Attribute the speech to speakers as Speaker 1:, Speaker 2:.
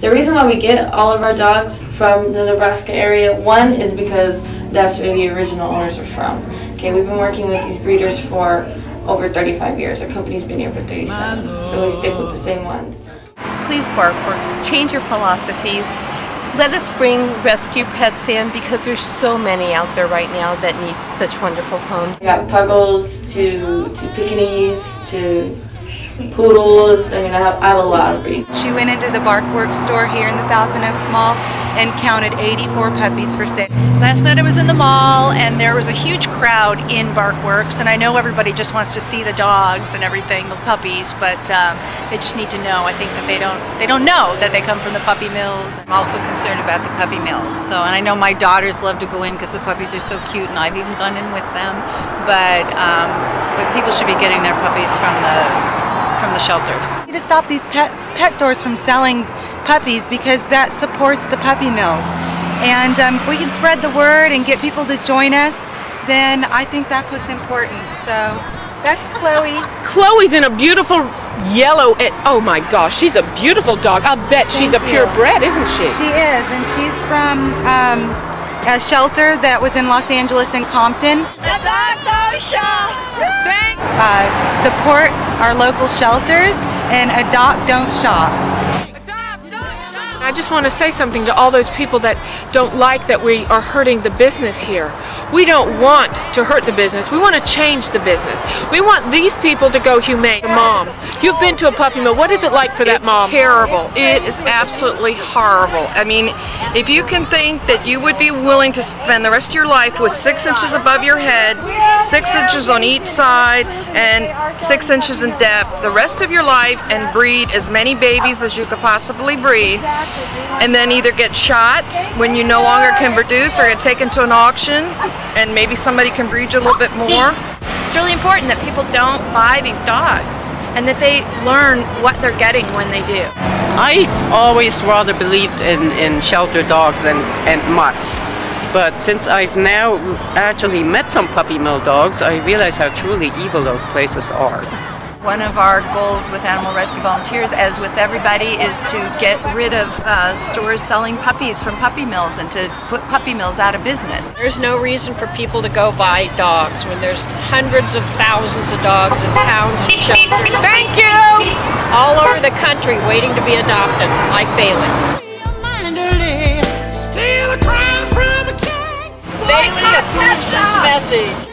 Speaker 1: The reason why we get all of our dogs from the Nebraska area, one is because that's where the original owners are from. Okay, we've been working with these breeders for over 35 years. Our company's been here for 37, so we stick with the same ones.
Speaker 2: Please, BarkWorks, change your philosophies. Let us bring rescue pets in because there's so many out there right now that need such wonderful homes.
Speaker 1: We got Puggles to Pekingese to Poodles. I mean, I have a lot of breeds.
Speaker 3: She went into the BarkWorks store here in the Thousand Oaks Mall and counted 84 puppies for sale.
Speaker 4: Last night I was in the mall and there was a huge crowd in BarkWorks, and I know everybody just wants to see the dogs and everything, the puppies, but they just need to know. I think that they don't know that they come from the puppy mills.
Speaker 5: I'm also concerned about the puppy mills. And I know my daughters love to go in because the puppies are so cute, and I've even gone in with them. But people should be getting their puppies from the shelters.
Speaker 3: We need to stop these pet stores from selling puppies because that supports the puppy mills. And if we can spread the word and get people to join us, then I think that's what's important. So that's Chloe.
Speaker 6: Chloe's in a beautiful yellow, oh my gosh, she's a beautiful dog. I'll bet she's a purebred, isn't she?
Speaker 3: She is, and she's from a shelter that was in Los Angeles and Compton. Support our local shelters and adopt, don't shop.
Speaker 6: I just want to say something to all those people that don't like that we are hurting the business here. We don't want to hurt the business. We want to change the business. We want these people to go humane. Mom, you've been to a puppy mill. What is it like for that, Mom?
Speaker 7: It's terrible. It is absolutely horrible. I mean, if you can think that you would be willing to spend the rest of your life with 6 inches above your head, 6 inches on each side, and 6 inches in depth the rest of your life and breed as many babies as you could possibly breed, and then either get shot when you no longer can produce or get taken to an auction and maybe somebody can breed you a little bit more.
Speaker 4: It's really important that people don't buy these dogs and that they learn what they're getting when they do.
Speaker 8: I always rather believed in shelter dogs and mutts. But since I've now actually met some puppy mill dogs, I realize how truly evil those places are.
Speaker 5: One of our goals with Animal Rescue Volunteers, as with everybody, is to get rid of stores selling puppies from puppy mills and to put puppy mills out of business.
Speaker 6: There's no reason for people to go buy dogs when there's hundreds of thousands of dogs in pounds and shelters. Thank you! All over the country waiting to be adopted, like Bailey. Bailey approves this message.